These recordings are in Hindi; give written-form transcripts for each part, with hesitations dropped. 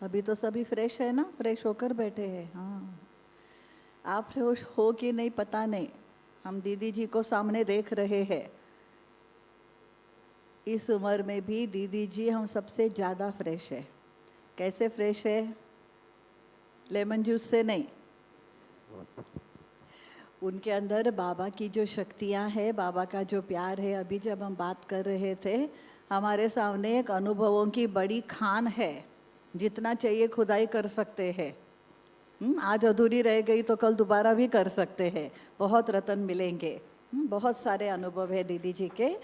अभी तो सभी फ्रेश है ना, फ्रेश होकर बैठे हैं। हाँ, आप फ्रेश हो कि नहीं पता नहीं, हम दीदी जी को सामने देख रहे हैं। इस उम्र में भी दीदी जी हम सबसे ज़्यादा फ्रेश है। कैसे फ्रेश है? लेमन जूस से नहीं, उनके अंदर बाबा की जो शक्तियाँ हैं, बाबा का जो प्यार है। अभी जब हम बात कर रहे थे, हमारे सामने एक अनुभवों की बड़ी खान है। जितना चाहिए खुदाई कर सकते हैं। आज अधूरी रह गई तो कल दोबारा भी कर सकते हैं। बहुत रतन मिलेंगे। बहुत सारे अनुभव है दीदी जी के।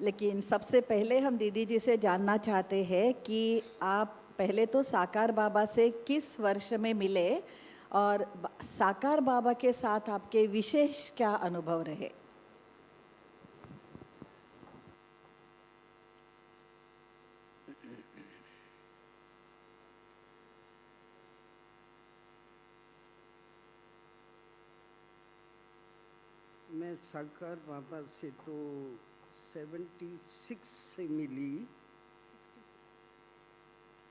लेकिन सबसे पहले हम दीदी जी से जानना चाहते हैं कि आप पहले तो साकार बाबा से किस वर्ष में मिले, और साकार बाबा के साथ आपके विशेष क्या अनुभव रहे? मैं साकार बाबा से तो 76 से मिली।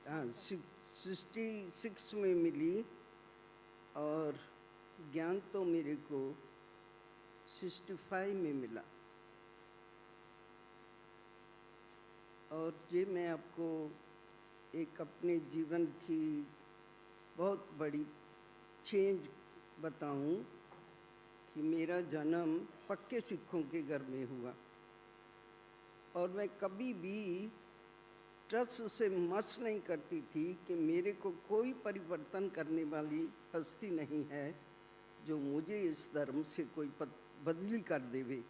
हाँ, 66 में मिली, और ज्ञान तो मेरे को 65 में मिला। और ये मैं आपको एक अपने जीवन की बहुत बड़ी चेंज बताऊं कि मेरा जन्म पक्के सिखों के घर में हुआ, और मैं कभी भी ट्रस्ट से मस नहीं करती थी कि मेरे को कोई परिवर्तन करने वाली हस्ती नहीं है जो मुझे इस धर्म से कोई बदली कर देवे।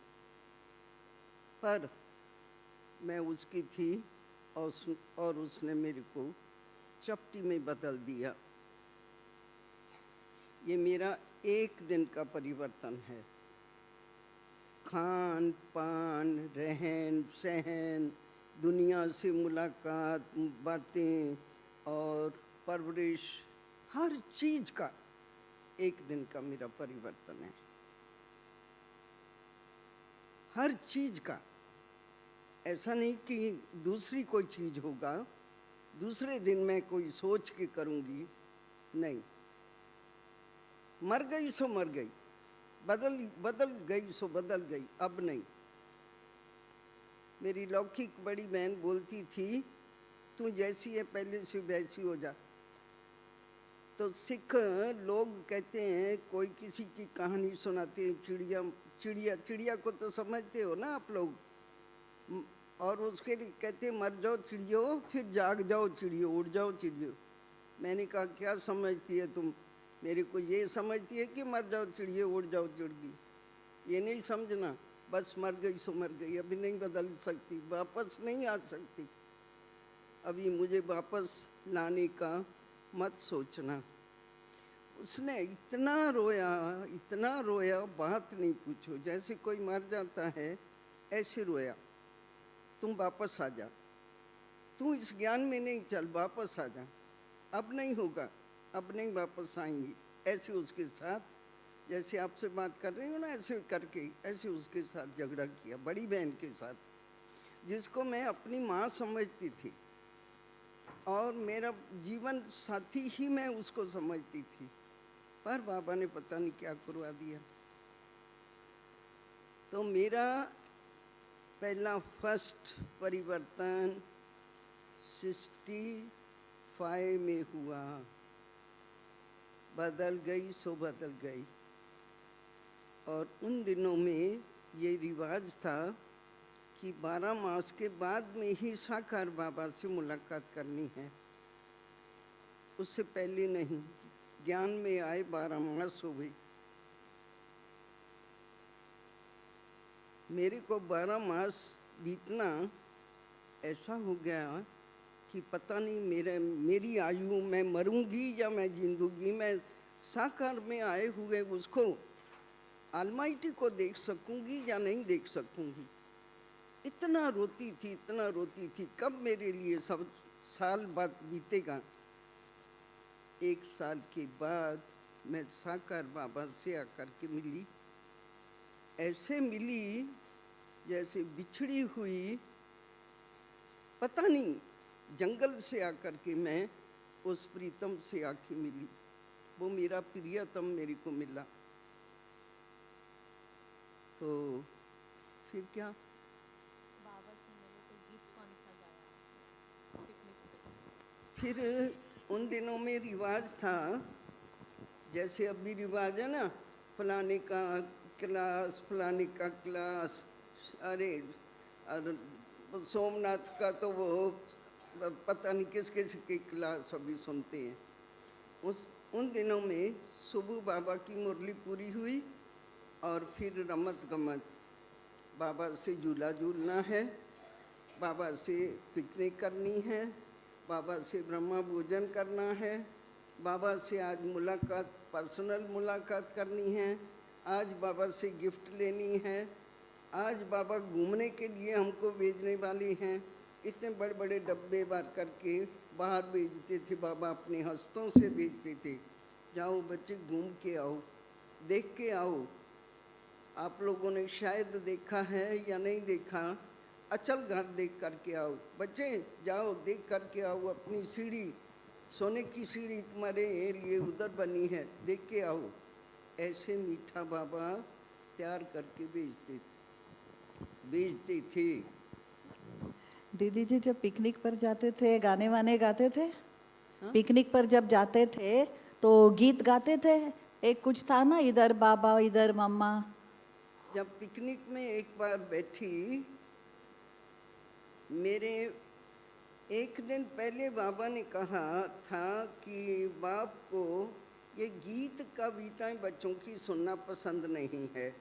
पर मैं उसकी थी, और उसने मेरे को चपटी में बदल दिया। ये मेरा एक दिन का परिवर्तन है। खान पान, रहन सहन, दुनिया से मुलाकात, बातें और परवरिश, हर चीज का एक दिन का मेरा परिवर्तन है। हर चीज का। ऐसा नहीं कि दूसरी कोई चीज होगा, दूसरे दिन मैं कोई सोच के करूंगी, नहीं। मर गई सो मर गई, बदल गई सो बदल गई, अब नहीं। मेरी लौकिक बड़ी बहन बोलती थी, तू जैसी है पहले से वैसी हो जा। तो सिख लोग कहते हैं, कोई किसी की कहानी सुनाते हैं, चिड़िया चिड़िया चिड़िया को तो समझते हो ना आप लोग, और उसके लिए कहते हैं मर जाओ चिड़ियो, फिर जाग जाओ चिड़ियो, उड़ जाओ चिड़ियो। मैंने कहा क्या समझती है तुम? मेरे को ये समझती है कि मर जाओ चिड़ियो, उड़ जाओ चिड़ियो, ये नहीं समझना। बस मर गई सो मर गई, अभी नहीं बदल सकती, वापस नहीं आ सकती। अभी मुझे वापस लाने का मत सोचना। उसने इतना रोया, बात नहीं पूछो, जैसे कोई मर जाता है ऐसे रोया। तुम वापस आ जा, तू इस ज्ञान में नहीं चल, वापस आ जा, अब नहीं होगा, अब नहीं वापस आएंगी। ऐसे उसके साथ, जैसे आपसे बात कर रही हूँ ना, ऐसे करके ऐसे उसके साथ झगड़ा किया, बड़ी बहन के साथ, जिसको मैं अपनी माँ समझती थी और मेरा जीवन साथी ही मैं उसको समझती थी। पर बाबा ने पता नहीं क्या करवा दिया। तो मेरा पहला फर्स्ट परिवर्तन 65 में हुआ। बदल गई सो बदल गई। और उन दिनों में ये रिवाज था कि 12 मास के बाद में ही साकार बाबा से मुलाकात करनी है, उससे पहले नहीं। ज्ञान में आए 12 मास हो गई। मेरे को 12 मास बीतना ऐसा हो गया कि पता नहीं मेरी आयु, मैं मरूंगी या मैं जिंदगी, मैं साकार में आए हुए उसको, आलमाइटी को देख सकूंगी या नहीं देख सकूंगी। इतना रोती थी, कब मेरे लिए सब साल बाद बीतेगा। 1 साल के बाद मैं साकार बाबा से आकर के मिली। ऐसे मिली जैसे बिछड़ी हुई, पता नहीं, जंगल से आकर के मैं उस प्रीतम से आके मिली, वो मेरा प्रियतम मेरे को मिला। तो फिर क्या, बाबा से मिले तो गीत कौन सा गाया पिकनिक पे? फिर उन दिनों में रिवाज था, जैसे अभी रिवाज है ना, फलाने का क्लास, फलाने का क्लास, अरे सोमनाथ का तो वो पता नहीं किस किस की क्लास अभी सुनते हैं। उन दिनों में सुबह बाबा की मुरली पूरी हुई और फिर रमत गमत, बाबा से झूला झूलना है, बाबा से पिकनिक करनी है, बाबा से ब्रह्मा भोजन करना है, बाबा से आज मुलाकात, पर्सनल मुलाकात करनी है, आज बाबा से गिफ्ट लेनी है, आज बाबा घूमने के लिए हमको भेजने वाले हैं। इतने बड़े बड़े डब्बे भर करके बाहर भेजते थे बाबा, अपने हस्तों से भेजते थे, जाओ बच्चे घूम के आओ, देख के आओ। आप लोगों ने शायद देखा है या नहीं देखा, अचल घर देख करके आओ, बच्चे जाओ देख करके आओ, अपनी सीढ़ी, सोने की सीढ़ी तुम्हारे लिए उधर बनी है, देख के आओ। ऐसे मीठा बाबा तैयार करके भेजते थे। दीदी जी जब पिकनिक पर जाते थे गाने वाने गाते थे? हाँ? पिकनिक पर जब जाते थे तो गीत गाते थे? एक कुछ था ना, इधर बाबा इधर मम्मा। जब पिकनिक में एक बार बैठी, मेरे एक दिन पहले बाबा ने कहा था कि बाप को ये गीत कविताएं बच्चों की सुनना पसंद नहीं है।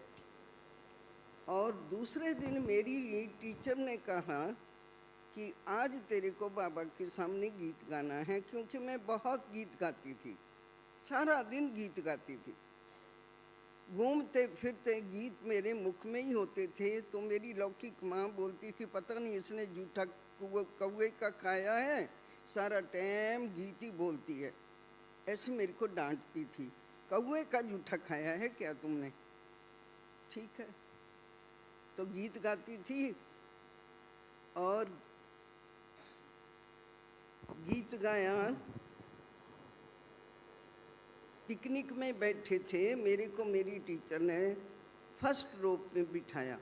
और दूसरे दिन मेरी टीचर ने कहा कि आज तेरे को बाबा के सामने गीत गाना है, क्योंकि मैं बहुत गीत गाती थी, सारा दिन गीत गाती थी, घूमते फिरते गीत मेरे मुख में ही होते थे। तो मेरी लौकिक माँ बोलती थी, पता नहीं इसने जूठा कौवे का खाया है, सारा टाइम गीत ही बोलती है। ऐसे मेरे को डांटती थी, कौवे का जूठा खाया है क्या तुमने? ठीक है, तो गीत गाती थी और गीत गाया। पिकनिक में बैठे थे, मेरे को मेरी टीचर ने फर्स्ट रो में बिठाया।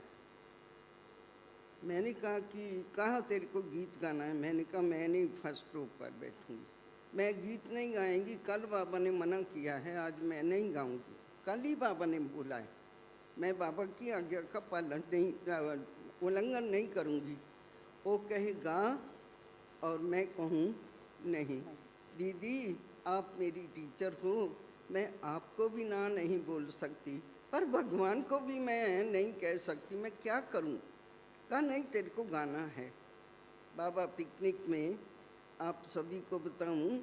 मैंने कहा कि कहा तेरे को गीत गाना है? मैंने कहा मैं नहीं फर्स्ट रो पर बैठूंगी, मैं गीत नहीं गाएंगी, कल बाबा ने मना किया है, आज मैं नहीं गाऊंगी। कल ही बाबा ने बोला है, मैं बाबा की आज्ञा का पालन नहीं, उल्लंघन नहीं करूंगी। वो कहेगा और मैं कहूँ नहीं। दीदी आप मेरी टीचर हो, मैं आपको भी ना नहीं बोल सकती, पर भगवान को भी मैं नहीं कह सकती, मैं क्या करूं? कहा नहीं तेरे को गाना है। बाबा पिकनिक में आप सभी को बताऊं,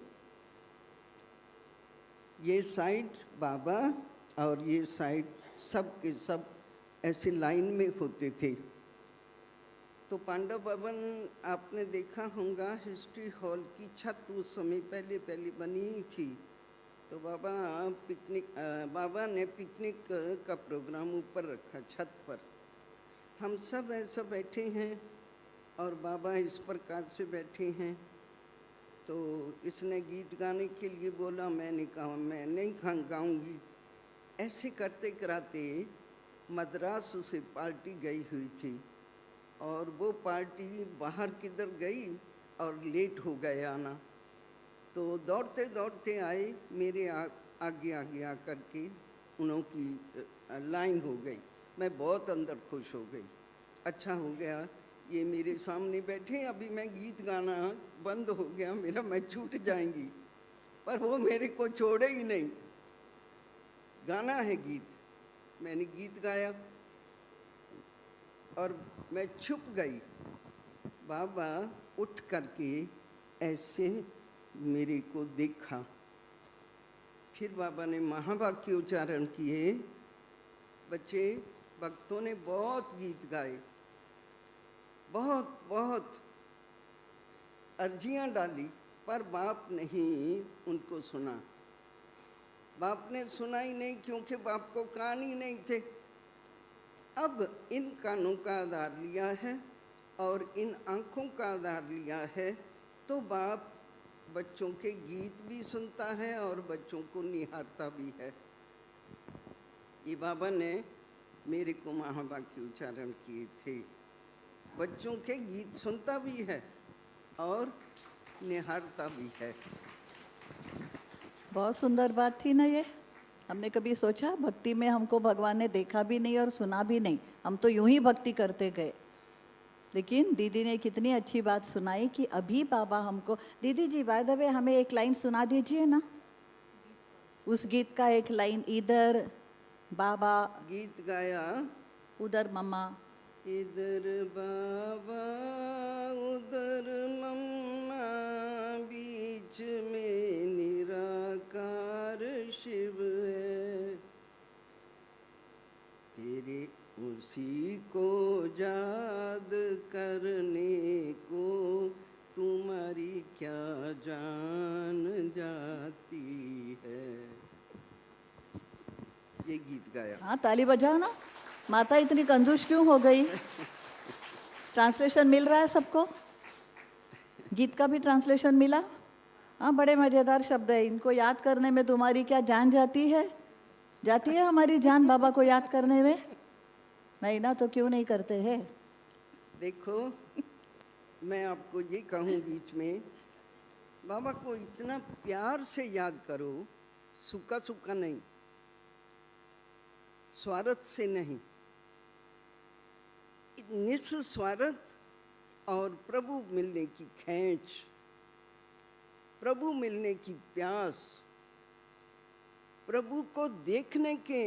ये साइड बाबा और ये साइड सब के सब ऐसे लाइन में होते थे। तो पांडव भवन आपने देखा होगा, हिस्ट्री हॉल की छत उस समय पहले पहले बनी थी। तो बाबा ने पिकनिक का प्रोग्राम ऊपर रखा छत पर। हम सब ऐसा बैठे हैं और बाबा इस प्रकार से बैठे हैं। तो इसने गीत गाने के लिए बोला, मैंने कहा मैं नहीं गाऊंगी। ऐसे करते कराते मद्रास से पार्टी गई हुई थी और वो पार्टी बाहर किधर गई और लेट हो गए आना। तो दौड़ते दौड़ते आए, मेरे आगे आगे आकर के उन्हों की लाइन हो गई। मैं बहुत अंदर खुश हो गई, अच्छा हो गया ये मेरे सामने बैठे, अभी मैं गीत गाना बंद हो गया मेरा, मैं छूट जाएंगी, पर वो मेरे को छोड़े ही नहीं, गाना है गीत। मैंने गीत गाया और मैं छुप गई। बाबा उठ करके ऐसे मेरे को देखा, फिर बाबा ने महावाक्य उच्चारण किए। बच्चे भक्तों ने बहुत गीत गाए, बहुत बहुत अर्जियां डाली, पर बाप नहीं उनको सुना। बाप ने सुना ही नहीं, क्योंकि बाप को कान ही नहीं थे। अब इन कानों का आधार लिया है और इन आँखों का आधार लिया है, तो बाप बच्चों के गीत भी सुनता है और बच्चों को निहारता भी है। ये बाबा ने मेरे को महावाक्य उच्चारण किए थे। बच्चों के गीत सुनता भी है और निहारता भी है। बहुत सुंदर बात थी ना ये। हमने कभी सोचा भक्ति में हमको भगवान ने देखा भी नहीं और सुना भी नहीं, हम तो यूं ही भक्ति करते गए। लेकिन दीदी ने कितनी अच्छी बात सुनाई कि अभी बाबा हमको। दीदी जी बाय द वे हमें एक लाइन सुना दीजिए ना, उस गीत का एक लाइन। इधर बाबा, गीत गाया, उधर मम्मा। इधर बाबा उधर मम्मा, बीच में निराकार शिव है। तेरे उसी को याद करने को तुम्हारी क्या जान जाती है। ये गीत गाया। हाँ ताली बजाओ ना। माता इतनी कंजूस क्यों हो गई? ट्रांसलेशन मिल रहा है सबको? गीत का भी ट्रांसलेशन मिला? हाँ बड़े मजेदार शब्द है। इनको याद करने में तुम्हारी क्या जान जाती है? जाती है हमारी जान बाबा को याद करने में? नहीं ना, तो क्यों नहीं करते हैं? देखो मैं आपको ये कहूँ बीच में, बाबा को इतना प्यार से याद करो, सूखा सूखा नहीं, स्वार्थ से नहीं, निस्वार्थ। और प्रभु मिलने की खींच, प्रभु मिलने की प्यास, प्रभु को देखने के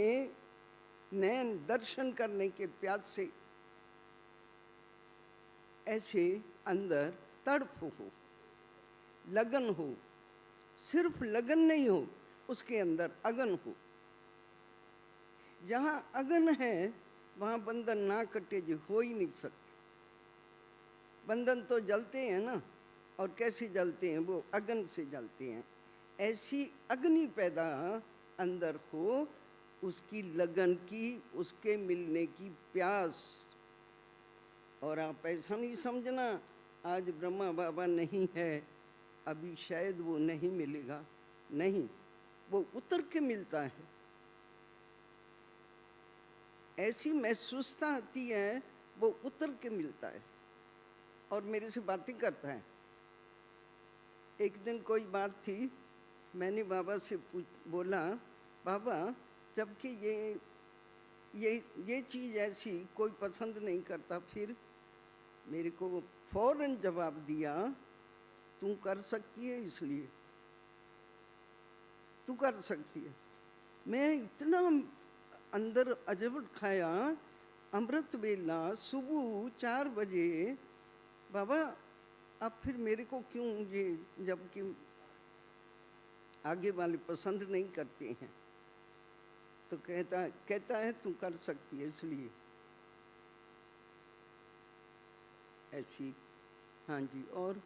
नयन दर्शन करने के प्यास से ऐसे अंदर तड़प हो, लगन हो। सिर्फ लगन नहीं हो, उसके अंदर अगन हो। जहाँ अगन है वहाँ बंधन ना कटे जो हो ही नहीं सकते। बंधन तो जलते हैं ना, और कैसे जलते हैं? वो अगन से जलते हैं। ऐसी अग्नि पैदा अंदर हो, उसकी लगन की, उसके मिलने की प्यास। और आप ऐसा नहीं समझना आज ब्रह्मा बाबा नहीं है, अभी शायद वो नहीं मिलेगा। नहीं, वो उतर के मिलता है। ऐसी महसूसता आती है, वो उतर के मिलता है और मेरे से बातें करता है। एक दिन कोई बात थी, मैंने बाबा से बोला, बाबा जबकि ये चीज़ ऐसी कोई पसंद नहीं करता, फिर मेरे को फौरन जवाब दिया, तू कर सकती है इसलिए तू कर सकती है। मैं इतना अंदर अजब खाया, अमृत वेला सुबह 4 बजे, बाबा आप फिर मेरे को क्यों ये, जबकि आगे वाले पसंद नहीं करते हैं। तो कहता है तू कर सकती है इसलिए। ऐसी, हाँ जी। और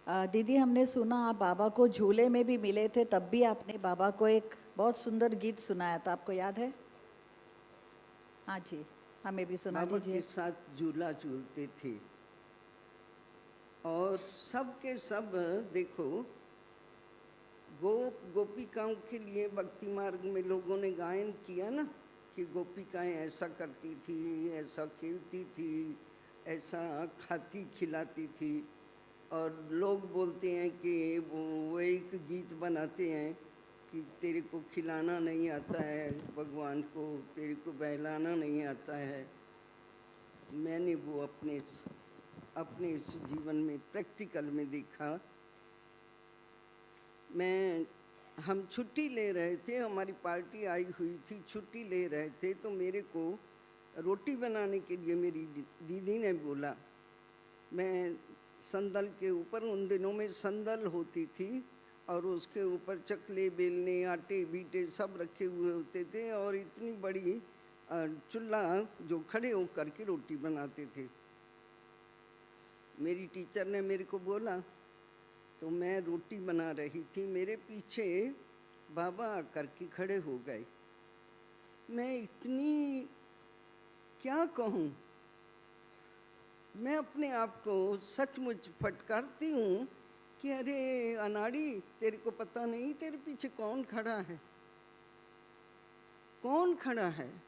दीदी हमने सुना आप बाबा को झूले में भी मिले थे, तब भी आपने बाबा को एक बहुत सुंदर गीत सुनाया था, आपको याद है? हाँ जी, हमें भी सुना बाबा दीजिए। के साथ झूला झूलते थे और सब के सब देखो, गोपिकाओं के लिए भक्ति मार्ग में लोगों ने गायन किया ना कि गोपिकाएं ऐसा करती थी, ऐसा खेलती थी, ऐसा खाती खिलाती थी। और लोग बोलते हैं कि वो एक गीत बनाते हैं कि तेरे को खिलाना नहीं आता है भगवान को, तेरे को बहलाना नहीं आता है। मैंने वो अपने इस जीवन में प्रैक्टिकल में देखा। हम छुट्टी ले रहे थे, हमारी पार्टी आई हुई थी, छुट्टी ले रहे थे, तो मेरे को रोटी बनाने के लिए मेरी दीदी ने बोला। मैं संदल के ऊपर, उन दिनों में संदल होती थी और उसके ऊपर चकले बेलने, आटे बीटे सब रखे हुए होते थे और इतनी बड़ी चूल्हा जो खड़े होकर के रोटी बनाते थे। मेरी टीचर ने मेरे को बोला, तो मैं रोटी बना रही थी, मेरे पीछे बाबा आकर के खड़े हो गए। मैं इतनी क्या कहूँ, मैं अपने आप को सचमुच फटकारती हूँ कि अरे अनाड़ी, तेरे को पता नहीं तेरे पीछे कौन खड़ा है? कौन खड़ा है?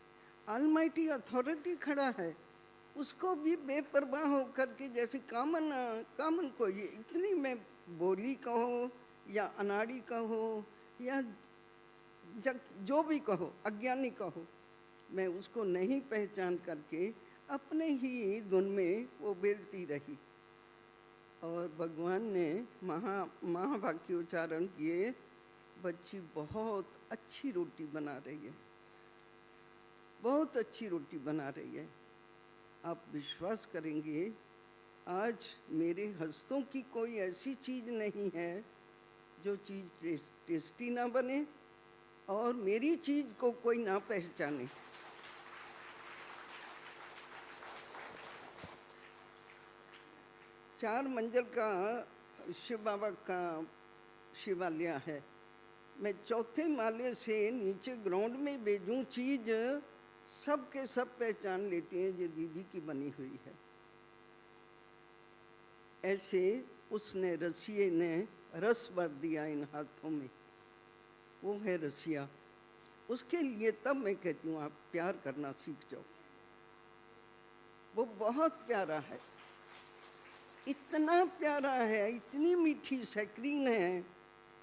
ऑलमाइटी अथॉरिटी खड़ा है। उसको भी बेपरवाह होकर के, जैसे कामन को ये इतनी मैं बोली कहो या अनाड़ी कहो या जो भी कहो, अज्ञानी कहो, मैं उसको नहीं पहचान करके अपने ही धुन में वो बेलती रही। और भगवान ने महावाक्य उच्चारण किए, बच्ची बहुत अच्छी रोटी बना रही है, बहुत अच्छी रोटी बना रही है। आप विश्वास करेंगे, आज मेरे हस्तों की कोई ऐसी चीज़ नहीं है जो चीज़ टेस्टी ना बने और मेरी चीज़ को कोई ना पहचाने। चार मंजिल का शिव बाबा का शिवालय है। मैं चौथे माले से नीचे ग्राउंड में भेजूं चीज, सब के सब पहचान लेती हैं ये दीदी की बनी हुई है। ऐसे उसने रसिए ने रस भर दिया इन हाथों में, वो है रसिया। उसके लिए तब मैं कहती हूँ आप प्यार करना सीख जाओ। वो बहुत प्यारा है, इतना प्यारा है, इतनी मीठी सैक्रीन है।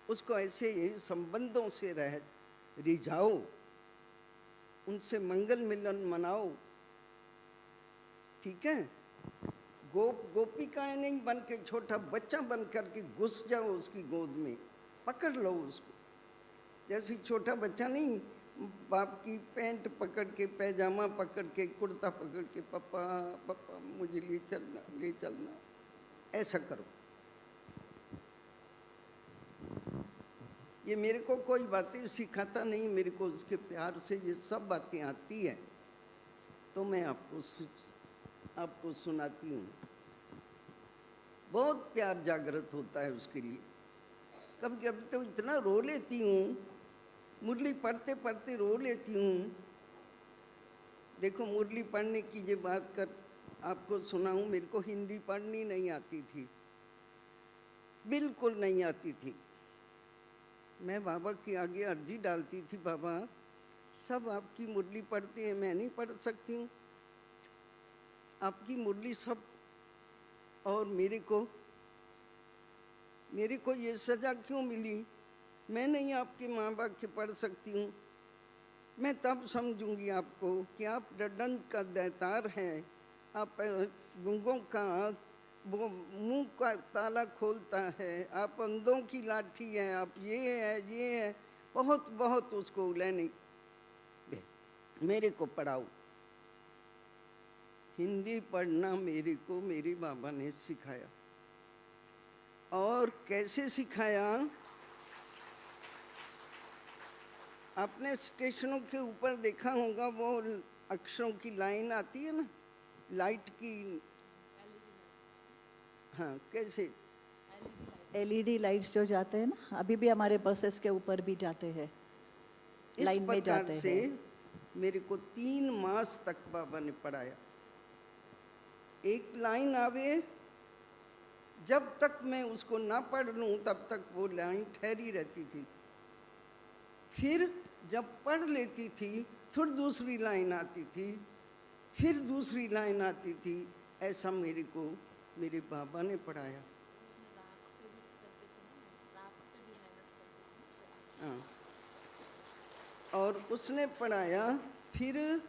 उसको ऐसे संबंधों से रिझाओ, उनसे मंगल मिलन मनाओ, ठीक है? गोपिकाएं नहीं बन के, छोटा बच्चा बन करके घुस जाओ उसकी गोद में, पकड़ लो उसको। जैसे छोटा बच्चा नहीं बाप की पैंट पकड़ के, पैजामा पकड़ के, कुर्ता पकड़ के, पापा पापा मुझे ले चलना, ले चलना, ऐसा करो। ये मेरे को कोई बातें सिखाता नहीं, मेरे को उसके प्यार से ये सब बातें आती है, तो मैं आपको सुनाती हूँ। बहुत प्यार जागृत होता है उसके लिए। कभी कभी तो इतना रो लेती हूँ, मुरली पढ़ते पढ़ते रो लेती हूँ। देखो, मुरली पढ़ने की ये बात कर आपको सुनाऊँ, मेरे को हिंदी पढ़नी नहीं आती थी, बिल्कुल नहीं आती थी। मैं बाबा के आगे अर्जी डालती थी, बाबा सब आपकी मुरली पढ़ते हैं, मैं नहीं पढ़ सकती हूँ आपकी मुरली सब, और मेरे को ये सज़ा क्यों मिली? मैं नहीं आपके माँ बाप के पढ़ सकती हूँ। मैं तब समझूंगी आपको कि आप डंड का दैतार हैं, आप गूंगों का वो मुंह का ताला खोलता है, आप अंधों की लाठी है, आप ये है। बहुत बहुत उसको लेने मेरे को पढ़ाओ। हिंदी पढ़ना मेरे को मेरे बाबा ने सिखाया। और कैसे सिखाया? आपने स्टेशनों के ऊपर देखा होगा, वो अक्षरों की लाइन आती है ना, लाइट की। हाँ, कैसे? LED लाइट्स जो जाते हैं ना, अभी भी हमारे बसेस के ऊपर भी जाते हैं, लाइन में जाते से हैं। मेरे को 3 मास तक बाबा ने पढ़ाया। एक लाइन आवे, जब तक मैं उसको ना पढ़ लूं तब तक वो लाइन ठहरी रहती थी। फिर जब पढ़ लेती थी, फिर दूसरी लाइन आती थी, फिर दूसरी लाइन आती थी। ऐसा मेरे को मेरे बाबा ने पढ़ाया। हाँ, और उसने पढ़ाया। फिर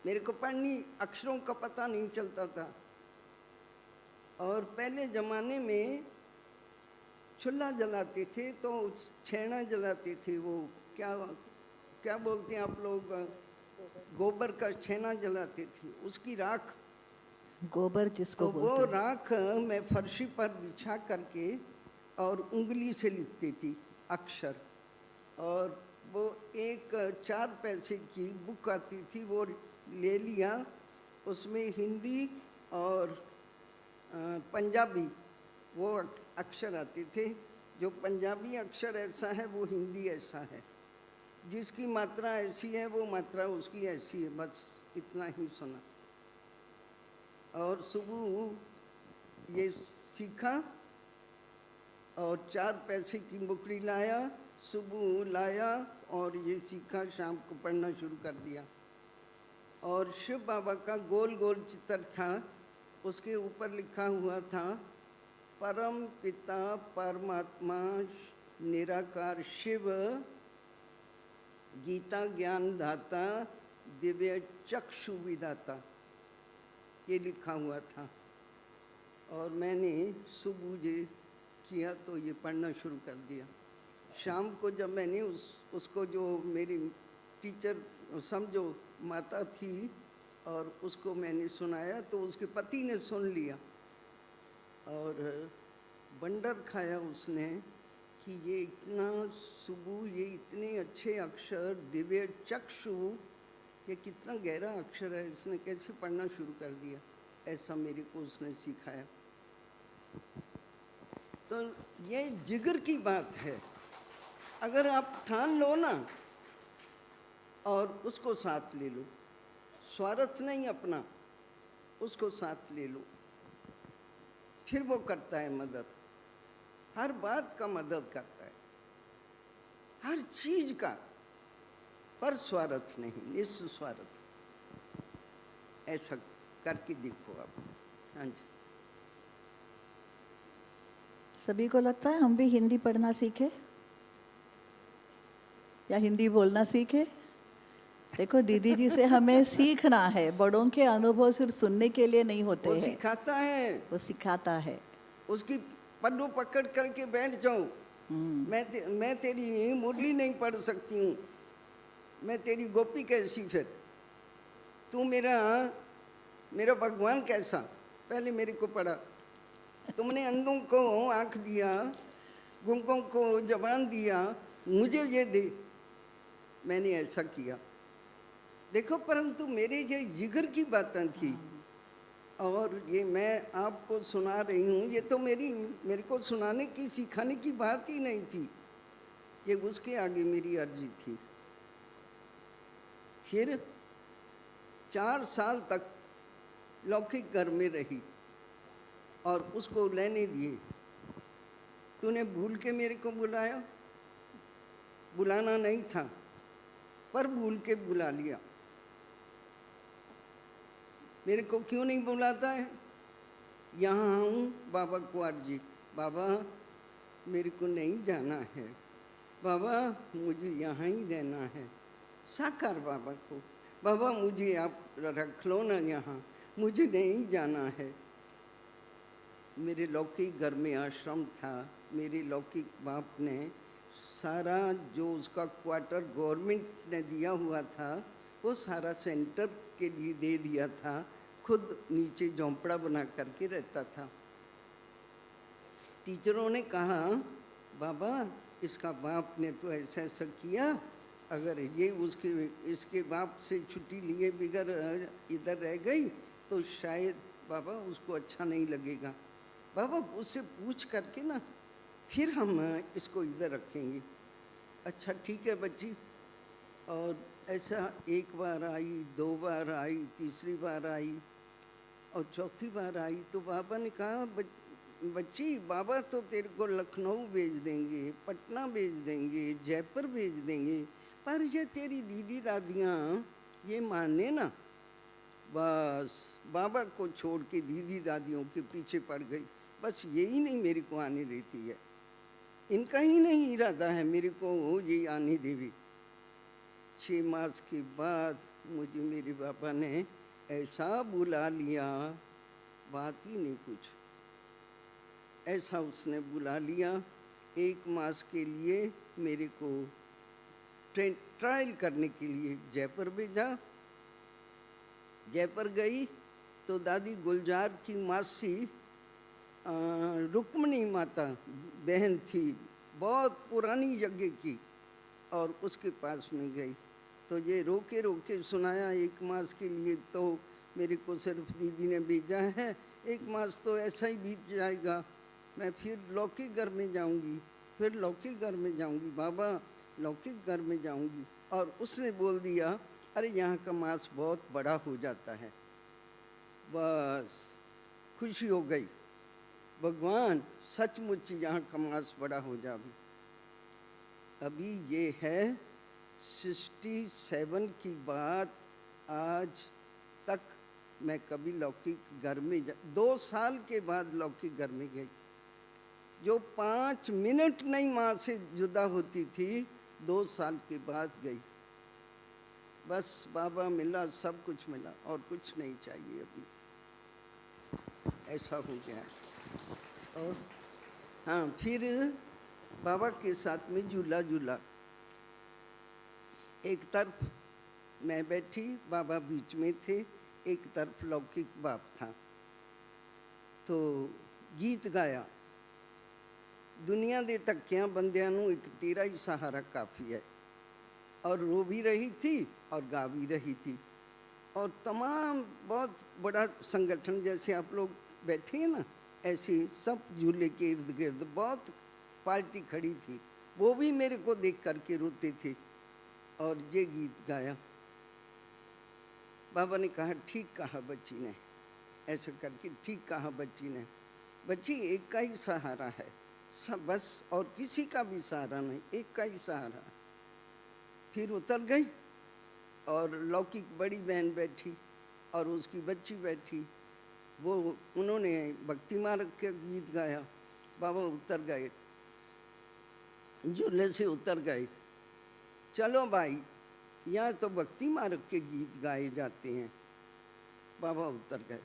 मेरे को पढ़नी, अक्षरों का पता नहीं चलता था। और पहले ज़माने में चूल्हा जलाते थे तो छेना जलाते थे, वो क्या बोलते हैं आप लोग, गोबर का छेना जलाते थे, उसकी राख, गोबर जिसको तो वो राख मैं फर्शी पर बिछा करके और उंगली से लिखती थी अक्षर। और वो एक 4 पैसे की बुक आती थी, वो ले लिया, उसमें हिंदी और पंजाबी वो अक्षर आते थे। जो पंजाबी अक्षर ऐसा है वो हिंदी ऐसा है, जिसकी मात्रा ऐसी है वो मात्रा उसकी ऐसी है, बस इतना ही सुना। और सुबह ये सीखा और 4 पैसे की मुकरी लाया, सुबह लाया और ये सीखा, शाम को पढ़ना शुरू कर दिया। और शिव बाबा का गोल गोल चित्र था, उसके ऊपर लिखा हुआ था परम पिता परमात्मा निराकार शिव गीता ज्ञान दाता दिव्य चक्षु विदाता, ये लिखा हुआ था। और मैंने सुबह जे किया तो ये पढ़ना शुरू कर दिया। शाम को जब मैंने उसको जो मेरी टीचर समझो माता थी और उसको मैंने सुनाया तो उसके पति ने सुन लिया और बंडर खाया उसने कि ये इतना सुबह, ये इतने अच्छे अक्षर, दिव्य चक्षु, ये कितना गहरा अक्षर है, इसने कैसे पढ़ना शुरू कर दिया। ऐसा मेरे को उसने सिखाया। तो ये जिगर की बात है। अगर आप ठान लो ना और उसको साथ ले लो, स्वार्थ नहीं अपना, उसको साथ ले लो, फिर वो करता है मदद, हर बात का मदद करता है, हर चीज का, पर स्वार्थ नहीं, निस्वार्थ। ऐसा करके देखो आप। हाँ जी। सभी को लगता है हम भी हिंदी पढ़ना सीखे या हिंदी बोलना सीखे? देखो दीदी जी से हमें सीखना है। बड़ों के अनुभव सिर्फ सुनने के लिए नहीं होते वो हैं, सिखाता है, वो सिखाता है। उसकी पल्लू पकड़ करके बैठ जाऊं, मैं तेरी मुरली नहीं पढ़ सकती हूँ, मैं तेरी गोपी कैसी, फिर तू मेरा भगवान कैसा, पहले मेरे को पढ़ा। तुमने अंधों को आंख दिया, गूंगों को जबान दिया, मुझे ये दे। मैंने ऐसा किया, देखो। परंतु मेरे ये जिगर की बातें थी और ये मैं आपको सुना रही हूँ। ये तो मेरे को सुनाने की, सिखाने की बात ही नहीं थी, ये उसके आगे मेरी अर्जी थी। फिर 4 साल तक लौकिक घर में रही और उसको लेने दिए। तूने भूल के मेरे को बुलाया, बुलाना नहीं था पर भूल के बुला लिया। मेरे को क्यों नहीं बुलाता है? यहाँ हूँ बाबा कुंवर जी, बाबा मेरे को नहीं जाना है, बाबा मुझे यहाँ ही रहना है। साकार बाबा को, बाबा मुझे आप रख लो ना यहाँ, मुझे नहीं जाना है। मेरे लौकिक घर में आश्रम था, मेरे लौकिक बाप ने सारा जो उसका क्वार्टर गवर्नमेंट ने दिया हुआ था वो सारा सेंटर के लिए दे दिया था, खुद नीचे झोंपड़ा बना करके रहता था। टीचरों ने कहा बाबा इसका बाप ने तो ऐसा ऐसा किया, अगर ये इसके बाप से छुट्टी लिए बिगर इधर रह गई तो शायद बाबा उसको अच्छा नहीं लगेगा। बाबा उससे पूछ करके ना फिर हम इसको इधर रखेंगे। अच्छा ठीक है बच्ची। और ऐसा 1 बार आई, 2 बार आई, तीसरी बार आई और चौथी बार आई तो बाबा ने कहा बच्ची बाबा तो तेरे को लखनऊ भेज देंगे, पटना भेज देंगे, जयपुर भेज देंगे, पर ये तेरी दीदी दादियाँ ये माने ना। बस बाबा को छोड़ के दीदी दादियों के पीछे पड़ गई। बस यही नहीं मेरे को आने देती है, इनका ही नहीं इरादा है मेरे को ये आने देवी। 6 मास के बाद मुझे मेरे बाबा ने ऐसा बुला लिया, बात ही नहीं कुछ। ऐसा उसने बुला लिया। 1 मास के लिए मेरे को ट्रायल करने के लिए जयपुर भेजा। जयपुर गई तो दादी गुलजार की मासी रुक्मणी माता बहन थी, बहुत पुरानी यज्ञ की, और उसके पास में गई तो ये रोके रोके सुनाया। 1 मास के लिए तो मेरे को सिर्फ दीदी ने भेजा है, 1 मास तो ऐसा ही बीत जाएगा, मैं फिर लौकिक घर में जाऊंगी, फिर लौकिक घर में जाऊंगी, बाबा लौकिक घर में जाऊंगी। और उसने बोल दिया अरे यहाँ का मास बहुत बड़ा हो जाता है, बस खुशी हो गई, भगवान सचमुच यहाँ कमास बड़ा हो जावे। अभी ये है 67 की बात, आज तक मैं कभी लौकिक घर में 2 साल के बाद लौकिक घर में गई, जो 5 मिनट नहीं माँ से जुदा होती थी, 2 साल के बाद गई। बस बाबा मिला, सब कुछ मिला और कुछ नहीं चाहिए अभी, ऐसा हो गया। और हाँ, फिर बाबा के साथ में झूला झूला, एक तरफ मैं बैठी, बाबा बीच में थे, एक तरफ लौकिक बाप था। तो गीत गाया, दुनिया दे धक्कियां बंदियां नूं एक तेरा ही सहारा काफ़ी है। और रो भी रही थी और गा भी रही थी। और तमाम बहुत बड़ा संगठन, जैसे आप लोग बैठे हैं ना, ऐसे सब झूले के इर्द गिर्द बहुत पार्टी खड़ी थी, वो भी मेरे को देख करके रोते थे। और ये गीत गाया, बाबा ने कहा ठीक कहा बच्ची ने, ऐसा करके ठीक कहा बच्ची ने, बच्ची एक का ही सहारा है सब, बस और किसी का भी सहारा नहीं, एक का ही सहारा। फिर उतर गई और लौकिक बड़ी बहन बैठी और उसकी बच्ची बैठी, वो उन्होंने भक्ति मार्ग के गीत गाया। बाबा उतर गए, झूले से उतर गए, चलो भाई यहाँ तो भक्ति मार्ग के गीत गाए जाते हैं। बाबा उतर गए।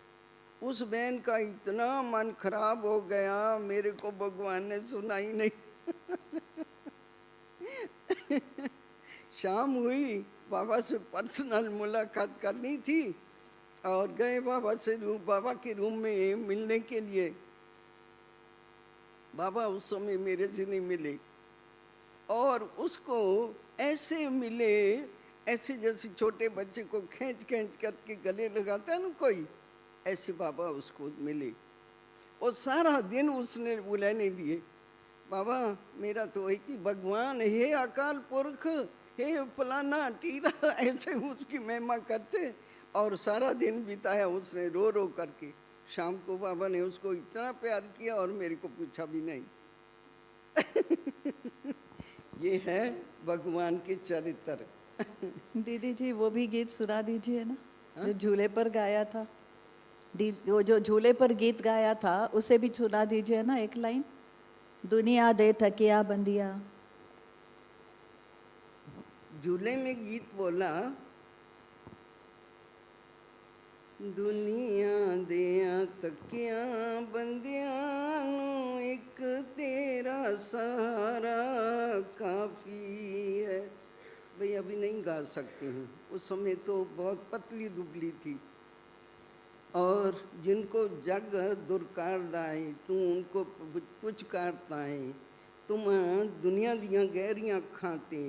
उस बहन का इतना मन खराब हो गया, मेरे को भगवान ने सुना ही नहीं। शाम हुई, बाबा से पर्सनल मुलाकात करनी थी और गए बाबा से बाबा के रूम में मिलने के लिए। बाबा उस समय मेरे से नहीं मिले और उसको ऐसे मिले, ऐसे जैसे छोटे बच्चे को खींच खींच करके गले लगाता है ना कोई, ऐसे बाबा उसको मिले। और सारा दिन उसने बुला नहीं दिए। बाबा मेरा तो एक ही भगवान, हे अकाल पुरख, हे फलाना टीरा, ऐसे उसकी महिमा करते। और सारा दिन बिताया उसने रो रो करके। शाम को बाबा ने उसको इतना प्यार किया और मेरे को पूछा भी नहीं। ये है भगवान के चरित्र। दीदी जी वो भी गीत सुना दीजिए ना, जो झूले पर गाया था। वो जो झूले पर गीत गाया था उसे भी सुना दीजिए ना, एक लाइन, दुनिया दे थकिया बंदिया। झूले में गीत बोला, दुनिया दिया तकिया बंदियां नूं एक तेरा सहारा काफ़ी है। भाई अभी नहीं गा सकती हूँ, उस समय तो बहुत पतली दुबली थी। और जिनको जग दुरकारदाए तू उनको पुचकारताए, तुम दुनिया दियाँ गहरियाँ खाते,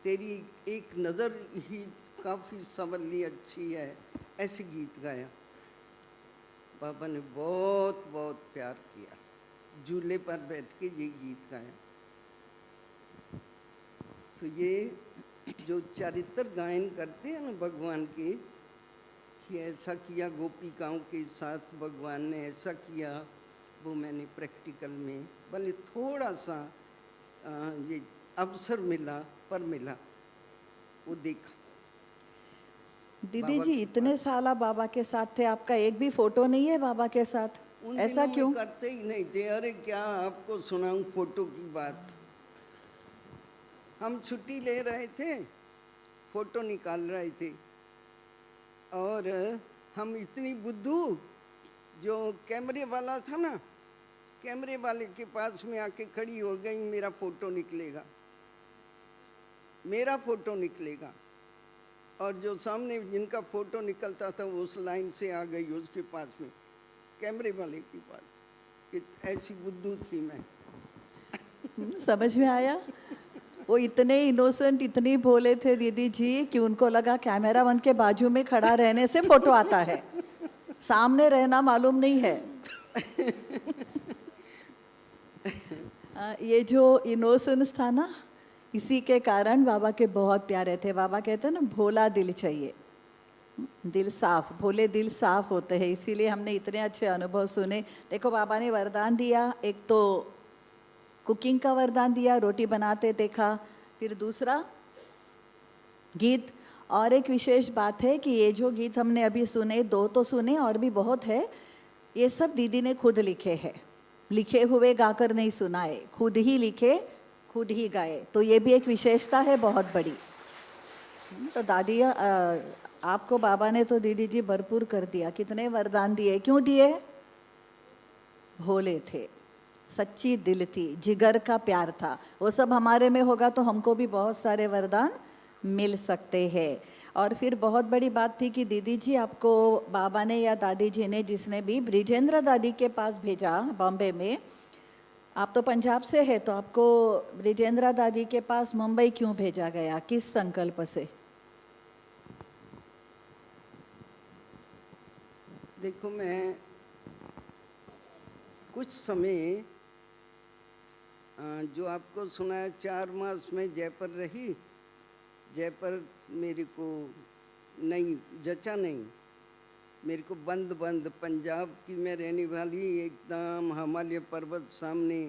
तेरी एक नज़र ही काफ़ी संवली अच्छी है, ऐसे गीत गाया। बाबा ने बहुत बहुत प्यार किया, झूले पर बैठ के ये गीत गाया। तो ये जो चरित्र गायन करते हैं ना भगवान के, कि ऐसा किया गोपिकाओं के साथ भगवान ने, ऐसा किया, वो मैंने प्रैक्टिकल में भले थोड़ा सा ये अवसर मिला पर मिला, वो देखा। दीदी जी इतने साल बाबा के साथ थे, आपका एक भी फोटो नहीं है बाबा के साथ, ऐसा क्यों? करते ही नहीं थे। अरे क्या आपको सुनाऊं फोटो की बात। हम छुट्टी ले रहे थे, फोटो निकाल रहे थे और हम इतनी बुद्धू, जो कैमरे वाला था ना, कैमरे वाले के पास में आके खड़ी हो गई, मेरा फोटो निकलेगा, मेरा फोटो निकलेगा। और जो सामने जिनका फोटो निकलता था वो उस लाइन से आ गई उसके पास में, कैमरे वाले के पास। ऐसी बुद्धू थी मैं। समझ में आया? वो इतने इनोसेंट, इतनी भोले थे दीदी जी कि उनको लगा कैमरा मैन के बाजू में खड़ा रहने से फोटो आता है, सामने रहना मालूम नहीं है। ये जो इनोसेंस था ना, इसी के कारण बाबा के बहुत प्यारे थे। बाबा कहते हैं ना, भोला दिल चाहिए। दिल साफ, भोले दिल साफ होते हैं, इसीलिए हमने इतने अच्छे अनुभव सुने। देखो बाबा ने वरदान दिया, एक तो कुकिंग का वरदान दिया, रोटी बनाते देखा, फिर दूसरा गीत। और एक विशेष बात है कि ये जो गीत हमने अभी सुने, दो तो सुने और भी बहुत है, ये सब दीदी ने खुद लिखे हैं, लिखे हुए गाकर नहीं सुनाए, खुद ही लिखे खुद ही गाए, तो ये भी एक विशेषता है बहुत बड़ी। तो दादी आपको बाबा ने तो दीदी जी भरपूर कर दिया, कितने वरदान दिए, क्यों दिए? भोले थे, सच्ची दिल थी, जिगर का प्यार था, वो सब हमारे में होगा तो हमको भी बहुत सारे वरदान मिल सकते हैं। और फिर बहुत बड़ी बात थी कि दीदी जी आपको बाबा ने या दादी जी ने, जिसने भी ब्रिजेंद्र दादी के पास भेजा बॉम्बे में, आप तो पंजाब से है, तो आपको ब्रिजेंद्र दादी के पास मुंबई क्यों भेजा गया, किस संकल्प से? देखो, मैं कुछ समय जो आपको सुनाया, 4 मास में जयपुर रही। जयपुर मेरे को नहीं जचा, नहीं मेरे को बंद बंद, पंजाब की मैं रहने वाली, एकदम हिमालय पर्वत सामने,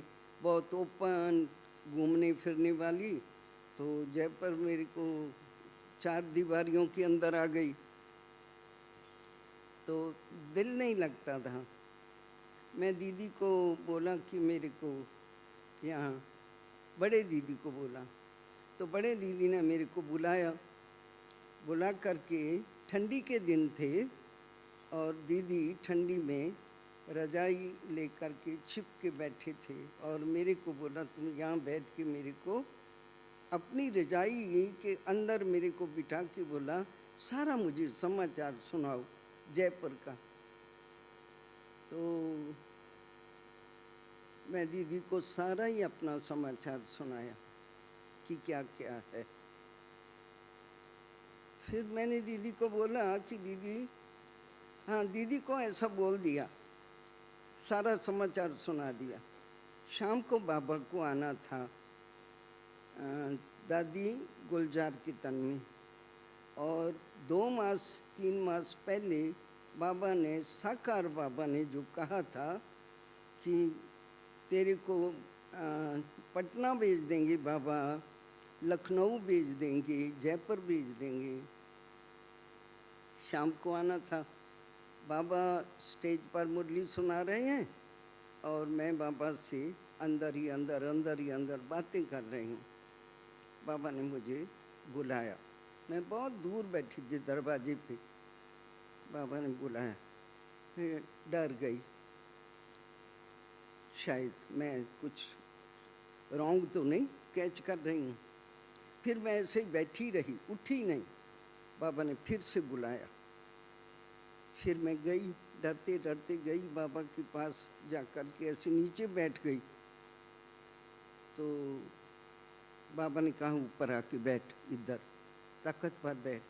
बहुत ओपन, घूमने फिरने वाली। तो जयपुर मेरे को 4 दीवारियों के अंदर आ गई, तो दिल नहीं लगता था। मैं दीदी को बोला कि मेरे को यहाँ, बड़े दीदी को बोला, तो बड़े दीदी ने मेरे को बुलाया, बुला करके, ठंडी के दिन थे और दीदी ठंडी में रजाई लेकर के छिप के बैठे थे, और मेरे को बोला तुम यहाँ बैठ के मेरे को अपनी रजाई के अंदर मेरे को बिठा के बोला सारा मुझे समाचार सुनाओ जयपुर का। तो मैं दीदी को सारा ही अपना समाचार सुनाया कि क्या क्या है। फिर मैंने दीदी को बोला कि दीदी, हाँ, दीदी को ऐसा बोल दिया, सारा समाचार सुना दिया। शाम को बाबा को आना था दादी गुलजार के तन में, और 2 मास 3 मास पहले बाबा ने, साकार बाबा ने जो कहा था कि तेरे को पटना भेज देंगे बाबा, लखनऊ भेज देंगे, जयपुर भेज देंगे, शाम को आना था। बाबा स्टेज पर मुरली सुना रहे हैं और मैं बाबा से अंदर ही अंदर बातें कर रही हूँ। बाबा ने मुझे बुलाया, मैं बहुत दूर बैठी थी दरवाजे पे, बाबा ने बुलाया, मैं डर गई, शायद मैं कुछ रॉन्ग तो नहीं कैच कर रही हूँ। फिर मैं ऐसे ही बैठी रही, उठी नहीं। बाबा ने फिर से बुलाया, फिर मैं गई, डरते डरते गई बाबा के पास, जा कर के ऐसे नीचे बैठ गई। तो बाबा ने कहा ऊपर आके बैठ, इधर ताकत पर बैठ।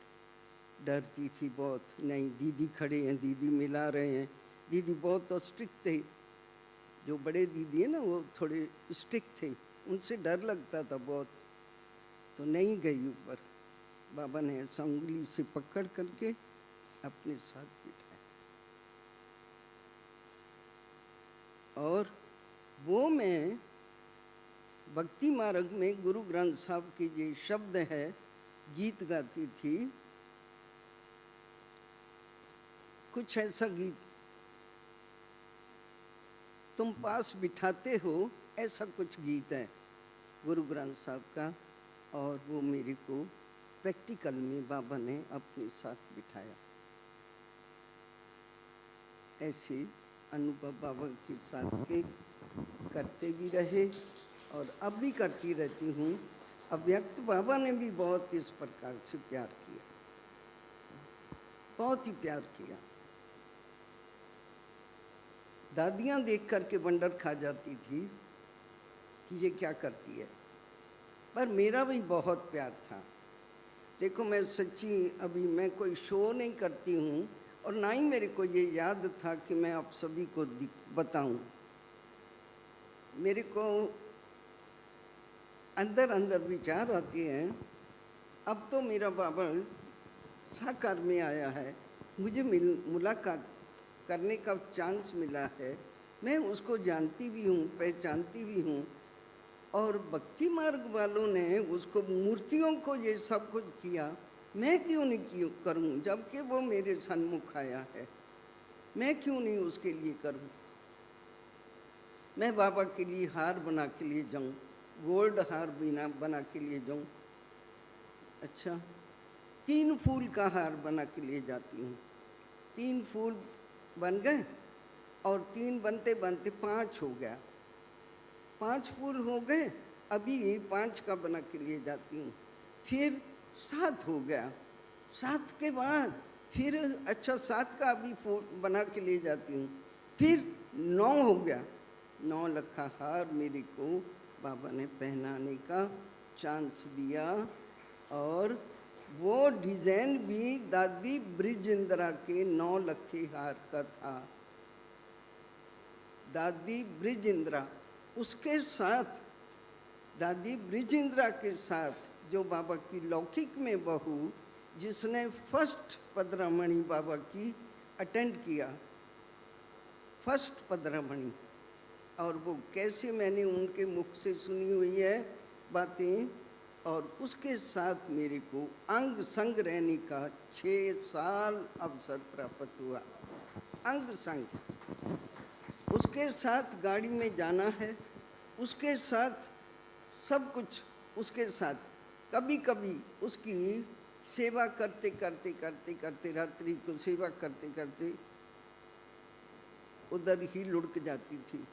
डरती थी बहुत, नहीं दीदी खड़े हैं, दीदी मिला रहे हैं। दीदी बहुत स्ट्रिक्ट थे, जो बड़े दीदी है ना वो थोड़े स्ट्रिक्ट थे, उनसे डर लगता था बहुत, तो नहीं गई ऊपर। बाबा ने ऐसा उंगली से पकड़ करके अपने साथ बिठाया, और वो मैं भक्ति मार्ग में गुरु ग्रंथ साहब के ये शब्द है, गीत गाती थी। कुछ ऐसा गीत, तुम पास बिठाते हो, ऐसा कुछ गीत है गुरु ग्रंथ साहब का, और वो मेरे को प्रैक्टिकल में बाबा ने अपने साथ बिठाया। ऐसे अनुभव बाबा के साथ के करते भी रहे और अब भी करती रहती हूँ। अव्यक्त बाबा ने भी बहुत इस प्रकार से प्यार किया, बहुत ही प्यार किया। दादियाँ देख करके वंडर खा जाती थी कि ये क्या करती है, पर मेरा भी बहुत प्यार था। देखो, मैं सच्ची अभी मैं कोई शो नहीं करती हूँ, और ना ही मेरे को ये याद था कि मैं आप सभी को बताऊं। मेरे को अंदर अंदर विचार आते हैं। अब तो मेरा बाबा साकार में आया है, मुझे मुलाकात करने का चांस मिला है, मैं उसको जानती भी हूँ, पहचानती भी हूँ। और भक्ति मार्ग वालों ने उसको मूर्तियों को ये सब कुछ किया, मैं क्यों नहीं करूँ जबकि वो मेरे सन्मुख आया है, मैं क्यों नहीं उसके लिए करूँ। मैं बाबा के लिए हार बना के लिए जाऊँ, गोल्ड हार बना के लिए जाऊँ। अच्छा, 3 फूल का हार बना के लिए जाती हूँ, 3 फूल बन गए और 3 बनते बनते 5 हो गया, 5 फूल हो गए, अभी 5 का बना के लिए जाती हूँ, फिर 7 हो गया, 7 के बाद फिर अच्छा 7 का अभी फूल बना के लिए जाती हूँ, फिर 9 हो गया, 9 लखा हार मेरे को बाबा ने पहनाने का चांस दिया। और वो डिजाइन भी दादी ब्रिजेंद्रा के 9 लखे हार का था। दादी ब्रिजेंद्रा, उसके साथ दादी ब्रिजेंद्रा के साथ जो बाबा की लौकिक में बहू, जिसने फर्स्ट पदरामणि बाबा की अटेंड किया, फर्स्ट पदरामणि, और वो कैसे मैंने उनके मुख से सुनी हुई है बातें, और उसके साथ मेरे को अंग संग रहने का 6 साल अवसर प्राप्त हुआ। अंग संग, उसके साथ गाड़ी में जाना है, उसके साथ सब कुछ, उसके साथ कभी कभी उसकी सेवा करते करते करते करते रात्रि को सेवा करते करते उधर ही लुढ़क जाती थी,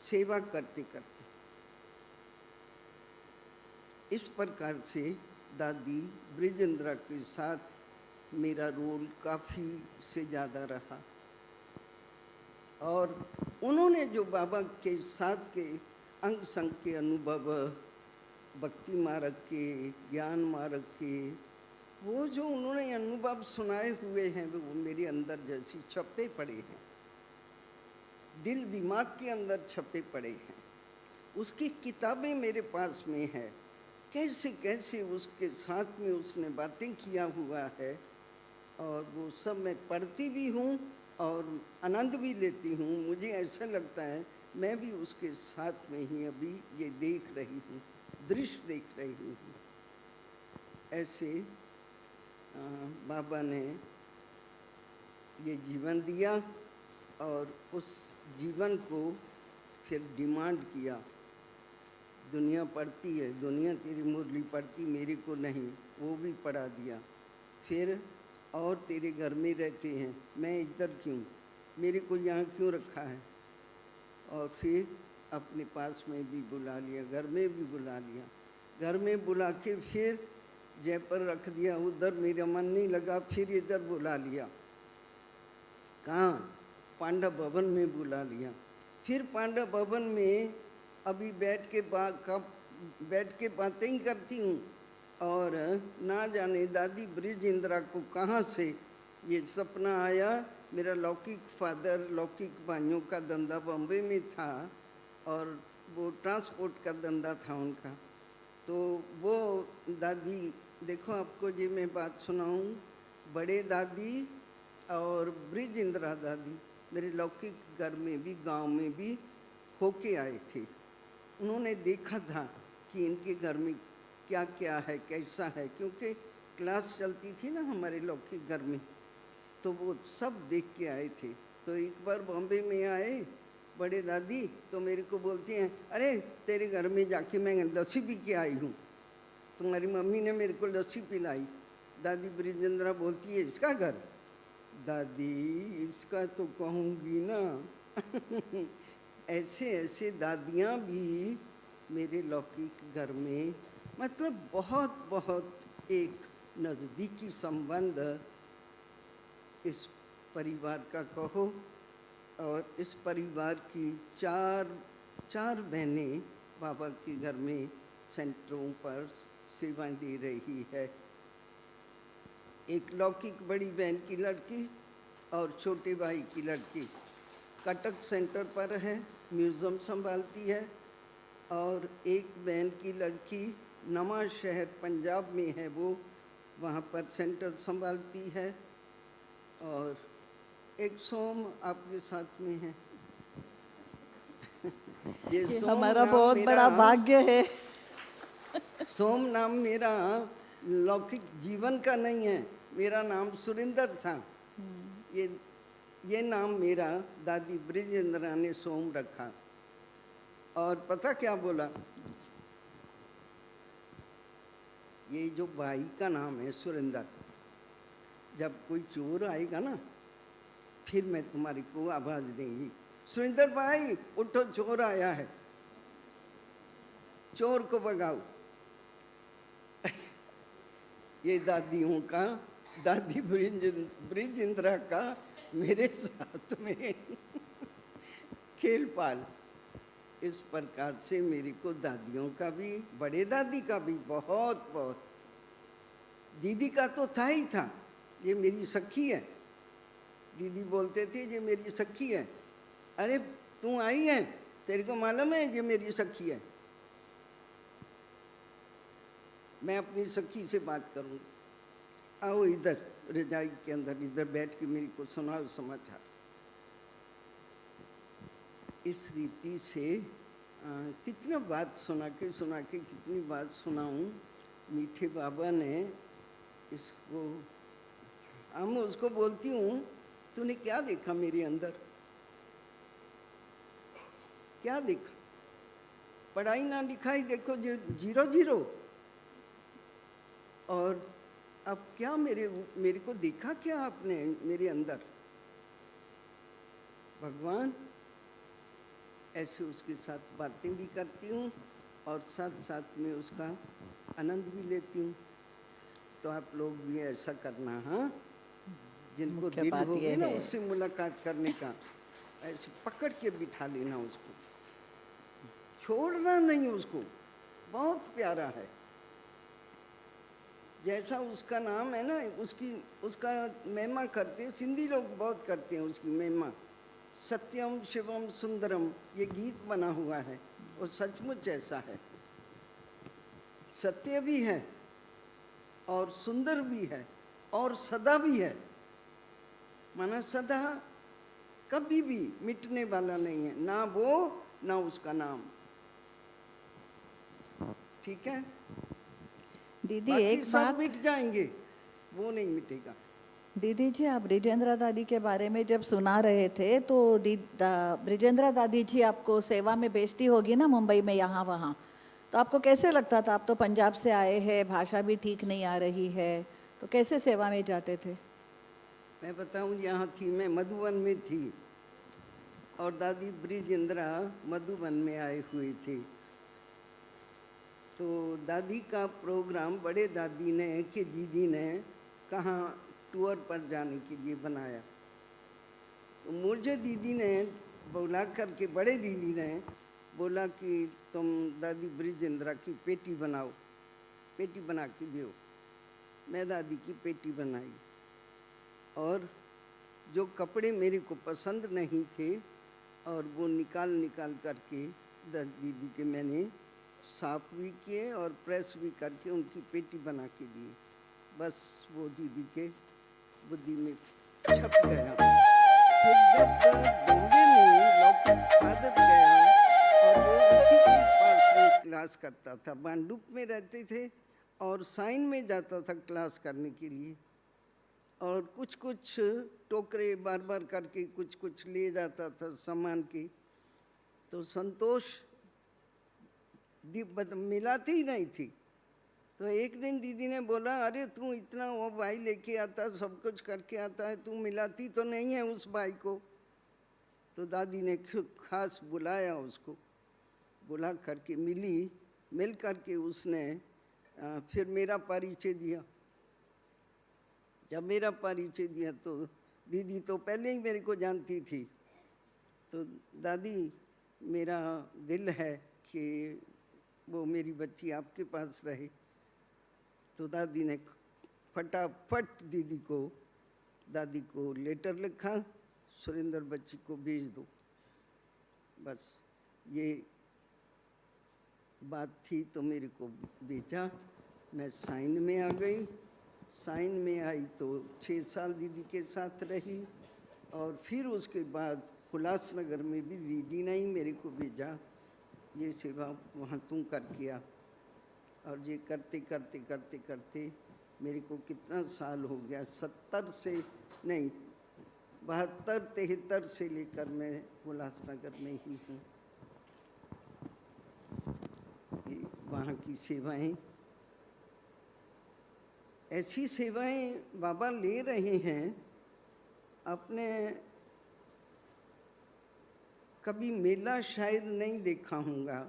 सेवा करते करते। इस प्रकार से दादी ब्रिजेंद्रा के साथ मेरा रोल काफ़ी से ज़्यादा रहा। और उन्होंने जो बाबा के साथ के अंग संग के अनुभव, भक्ति मार्ग के, ज्ञान मार्ग के, वो जो उन्होंने अनुभव सुनाए हुए हैं वो मेरे अंदर जैसी छपे पड़े हैं, दिल दिमाग के अंदर छपे पड़े हैं। उसकी किताबें मेरे पास में है, कैसे कैसे उसके साथ में उसने बातें किया हुआ है, और वो सब मैं पढ़ती भी हूँ और आनंद भी लेती हूँ। मुझे ऐसा लगता है मैं भी उसके साथ में ही अभी ये देख रही हूँ, दृश्य देख रही हूँ। ऐसे बाबा ने ये जीवन दिया और उस जीवन को फिर डिमांड किया। दुनिया पढ़ती है, दुनिया तेरी मुरली पढ़ती, मेरे को नहीं, वो भी पढ़ा दिया। फिर और तेरे घर में रहते हैं, मैं इधर क्यों, मेरे को यहाँ क्यों रखा है। और फिर अपने पास में भी बुला लिया, घर में भी बुला लिया, घर में बुला के फिर जयपुर रख दिया, उधर मेरा मन नहीं लगा, फिर इधर बुला लिया। कहाँ? पांडव भवन में बुला लिया। फिर पांडव भवन में अभी बैठ के बातें ही करती हूँ, और ना जाने दादी ब्रिजेंद्रा को कहाँ से ये सपना आया। मेरा लौकिक फादर, लौकिक भाइयों का धंधा बॉम्बे में था और वो ट्रांसपोर्ट का धंधा था उनका। तो वो दादी, देखो आपको जी मैं बात सुनाऊं, बड़े दादी और ब्रिजेंद्रा दादी मेरे लौकिक घर में भी, गांव में भी होके आए थे। उन्होंने देखा था कि इनके घर में क्या क्या है, कैसा है, क्योंकि क्लास चलती थी ना हमारे लौकिक घर में, तो वो सब देख के आए थे। तो एक बार बॉम्बे में आए बड़े दादी, तो मेरे को बोलती हैं, अरे तेरे घर में जाके मैं लस्सी पी के आई हूँ, तुम्हारी मम्मी ने मेरे को लस्सी पिलाई। दादी ब्रिजेंद्रा बोलती है, इसका घर? दादी इसका तो कहूँगी ना। ऐसे ऐसे दादियाँ भी मेरे लौकिक घर में, मतलब बहुत बहुत एक नज़दीकी संबंध इस परिवार का कहो। और इस परिवार की चार बहनें बाबा के घर में सेंटरों पर सेवाएं दे रही है। एक लौकिक बड़ी बहन की लड़की और छोटे भाई की लड़की कटक सेंटर पर है, म्यूज़ियम संभालती है। और एक बहन की लड़की नमा शहर पंजाब में है, वो वहाँ पर सेंटर संभालती है। और एक सोम आपके साथ में है। ये सोम हमारा नाम बहुत मेरा- बड़ा भाग्य है। सोम नाम मेरा लौकिक जीवन का नहीं है, मेरा नाम सुरेंद्र था। ये नाम मेरा दादी ब्रिजेंद्रा ने सोम रखा। और पता क्या बोला, ये जो भाई का नाम है सुरेंद्र, जब कोई चोर आएगा ना फिर मैं तुम्हारे को आवाज देंगी, सुरेंद्र भाई उठो चोर आया है, चोर को भगाओ। ये दादियों का, दादी ब्रिजेंद्रा का मेरे साथ में खेल पाल। इस प्रकार से मेरे को दादियों का भी, बड़े दादी का भी बहुत बहुत, दीदी का तो था ही था, ये मेरी सखी है। दीदी बोलते थे ये मेरी सखी है। अरे तू आई है, तेरे को मालूम है ये मेरी सखी है। मैं अपनी सखी से बात करूँगी, आओ इधर रजाई के अंदर, इधर बैठ के मेरे को सुनाओ समाचार। इस रीति से कितना बात सुना के कितनी बात सुनाऊं। मीठे बाबा ने इसको, हम उसको बोलती हूँ तूने क्या देखा मेरे अंदर, क्या देखा, पढ़ाई ना लिखाई देखो 0-0, और अब क्या मेरे को देखा क्या आपने मेरे अंदर। भगवान ऐसे उसके साथ बातें भी करती हूँ और साथ साथ में उसका आनंद भी लेती हूँ। तो आप लोग भी ऐसा करना, हाँ, जिनको मुख्य दिल बात होगी ये ना है। उससे मुलाकात करने का, ऐसे पकड़ के बिठा लेना उसको, छोड़ना नहीं उसको। बहुत प्यारा है, जैसा उसका नाम है ना, उसका महिमा करते, सिंधी लोग बहुत करते हैं उसकी महिमा। सत्यम शिवम सुंदरम, ये गीत बना हुआ है और सचमुच ऐसा है। सत्य भी है और सुंदर भी है और सदा भी है, माना सदा कभी भी मिटने वाला नहीं है, ना वो ना उसका नाम। ठीक है, दीदी बाकी एक सब बात, मिट जाएंगे, वो नहीं मिटेगा। दीदी जी आप ब्रिजेंद्रा दादी के बारे में जब सुना रहे थे तो ब्रिजेंद्रा दादी जी आपको सेवा में भेजती होगी ना मुंबई में यहाँ वहाँ, तो आपको कैसे लगता था? आप तो पंजाब से आए हैं, भाषा भी ठीक नहीं आ रही है, तो कैसे सेवा में जाते थे? मैं बताऊं, यहाँ थी, मैं मधुबन में थी और दादी ब्रिजेंद्रा मधुबन में आए हुए थे। तो दादी का प्रोग्राम बड़े दादी ने कि दीदी ने कहाँ टूर पर जाने के लिए बनाया। तो मुझे दीदी ने बुला करके, बड़े दीदी ने बोला कि तुम दादी ब्रिजेंद्रा की पेटी बनाओ, पेटी बना के दो। मैं दादी की पेटी बनाई और जो कपड़े मेरे को पसंद नहीं थे और वो निकाल करके दीदी के मैंने साफ भी किए और प्रेस भी करके उनकी पेटी बना के दी। बस वो दीदी के बुद्धि में छप गया। फिर जब बॉम्बे में लौकिक फादर गया और वो उसी के पास में क्लास करता था, बांडुप में रहते थे और साइन में जाता था क्लास करने के लिए, और कुछ टोकरे बार करके कुछ ले जाता था सामान के। तो संतोष मिलाती ही नहीं थी। तो एक दिन दीदी ने बोला, अरे तू इतना वो भाई लेके आता, सब कुछ करके आता है, तू मिलाती तो नहीं है उस भाई को। तो दादी ने खास बुलाया उसको, बुला करके मिल करके उसने फिर मेरा परिचय दिया। जब मेरा परिचय दिया तो दीदी तो पहले ही मेरे को जानती थी। तो दादी, मेरा दिल है कि वो मेरी बच्ची आपके पास रहे। तो दादी ने फटाफट दादी को लेटर लिखा, सुरेंद्र बच्ची को भेज दो। बस ये बात थी, तो मेरे को भेजा, मैं साइन में आ गई। साइन में आई तो 6 साल दीदी के साथ रही, और फिर उसके बाद उल्लासनगर में भी दीदी ने ही मेरे को भेजा, ये सेवा वहाँ तू कर किया। और ये करते करते करते करते मेरे को कितना साल हो गया, 70 से नहीं 72-73 से लेकर मैं उल्लासनगर में ही हूँ। वहाँ की सेवाएं, ऐसी सेवाएं बाबा ले रहे हैं। अपने कभी मेला शायद नहीं देखा होगा,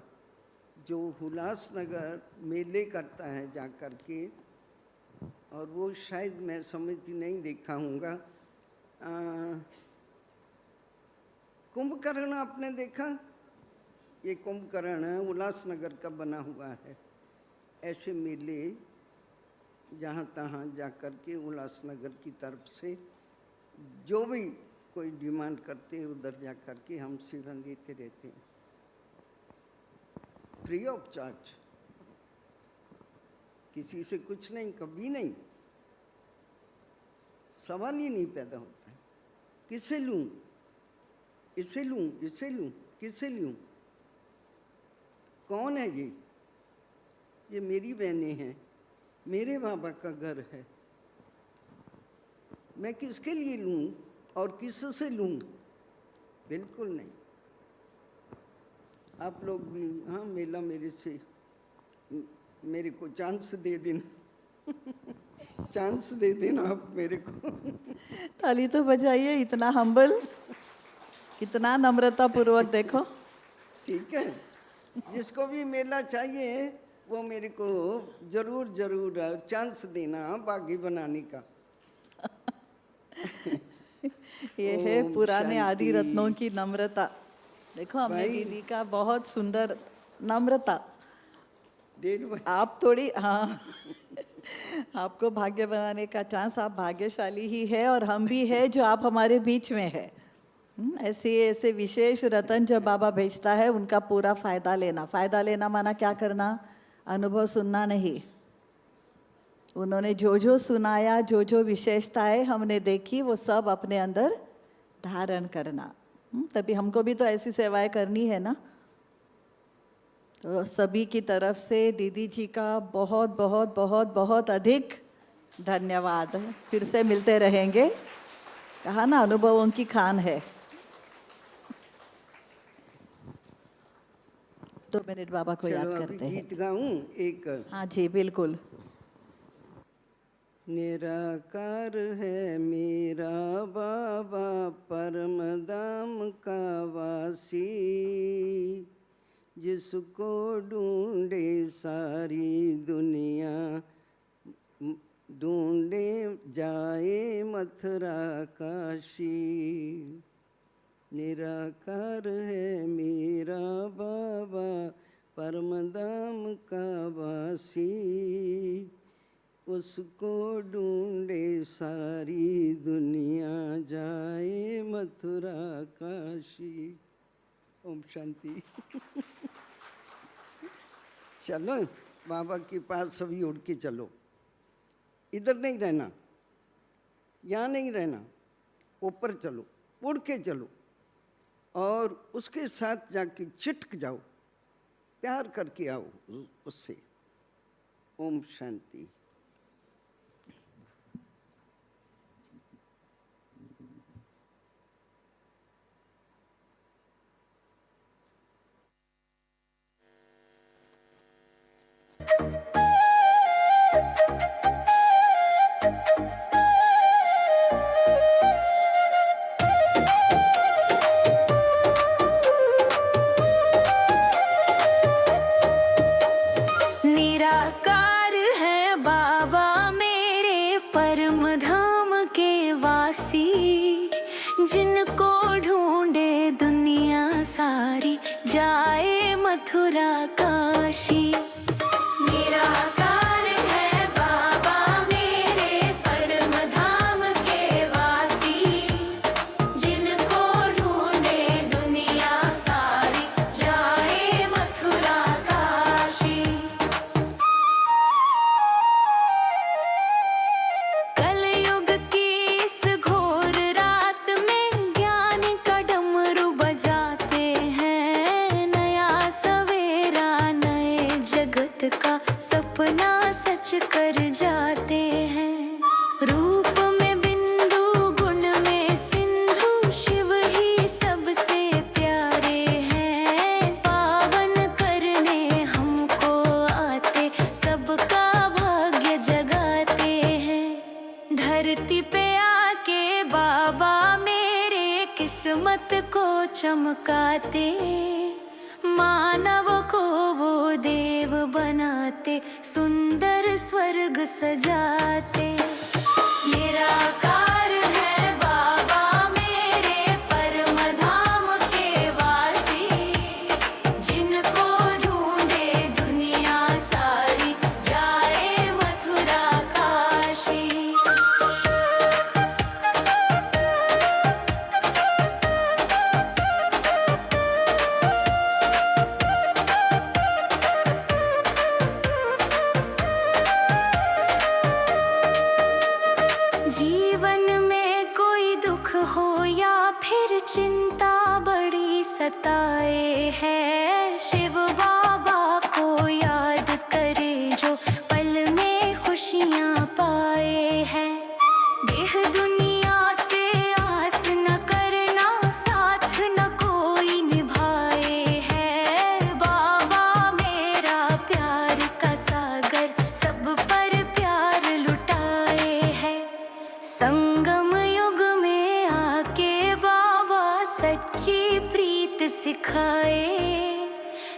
जो उल्लासनगर मेले करता है जा कर के, और वो शायद मैं समझती नहीं देखा होगा। कुंभकर्ण आपने देखा? ये कुंभकर्ण उल्लासनगर का बना हुआ है। ऐसे मेले जहाँ तहाँ जा कर के उल्लासनगर की तरफ से जो भी कोई डिमांड करते हैं उधर जा कर के हम सेवा देते रहते हैं, फ्री ऑफ चार्ज, किसी से कुछ नहीं, कभी नहीं, सवाल ही नहीं पैदा होता है किससे लूं, इसे लूं, इसे लूं, किससे लूं, कौन है ये मेरी बहनें हैं, मेरे बाबा का घर है, मैं किसके लिए लूं और किससे लूं? बिल्कुल नहीं। आप लोग भी हाँ मेला मेरे से, मेरे को चांस दे देना चांस दे देना आप मेरे को। ताली तो बजाइए, इतना हम्बल, कितना नम्रता पूर्वक, देखो। ठीक है, जिसको भी मेला चाहिए वो मेरे को जरूर जरूर चांस देना बागी बनाने का। ये है ओम पुराने आदि शांति। रत्नों की नम्रता। देखो हमने भाई। दीदी का बहुत सुंदर नम्रता। 1:30 बजे आप थोड़ी, हाँ आपको भाग्य बनाने का चांस, आप भाग्यशाली ही है, और हम भी है जो आप हमारे बीच में है। ऐसे ऐसे विशेष रतन जब बाबा भेजता है उनका पूरा फायदा लेना। फायदा लेना माना क्या करना? अनुभव सुनना नहीं। उन्होंने जो जो सुनाया, जो जो विशेषताएं हमने देखी, वो सब अपने अंदर धारण करना। तभी हमको भी तो ऐसी सेवाएं करनी है ना। तो सभी की तरफ से दीदी जी का बहुत बहुत बहुत बहुत अधिक धन्यवाद। फिर से मिलते रहेंगे, कहा ना अनुभवों की खान है। 2 मिनट बाबा को याद चलो अभी करते हैं। गीत गाऊं एक। हाँ जी बिल्कुल। निराकार है मेरा बाबा परम धाम का वासी, जिसको ढूंढे सारी दुनिया, ढूंढे जाए मथुरा काशी। निराकार है मेरा बाबा परम धाम का वासी, उसको ढूंढे सारी दुनिया, जाए मथुरा काशी। ओम शांति। चलो बाबा के पास सभी उड़ के चलो, इधर नहीं रहना, यहाँ नहीं रहना, ऊपर चलो, उड़ के चलो, और उसके साथ जाके चिटक जाओ, प्यार करके आओ उससे। ओम शांति। निराकार है बाबा मेरे परम धाम के वासी, जिनको ढूंढे दुनिया सारी, जाए मथुरा काशी। निराकार है बाबा मेरे परम धाम के वासी, जिनको ढूंढे दुनिया सारी, जाए मथुरा काशी। चमकाते, मानव को वो देव बनाते, सुंदर स्वर्ग सजाते। निराकार है बाबा मेरे परम धाम के वासी, जिनको ढूंढे दुनिया सारी, जाए मथुरा काशी। जीवन में कोई दुख हो या फिर चिंता बड़ी सताए है, शिव बाबा को याद करे जो पल में खुशियाँ पाए हैं। देह दुनिया से आस न करना, साथ न कोई निभाए है, बाबा मेरा प्यार का सागर, सब पर प्यार लुटाए है। संगम युग में आके बाबा सच्ची प्रीत सिखाए,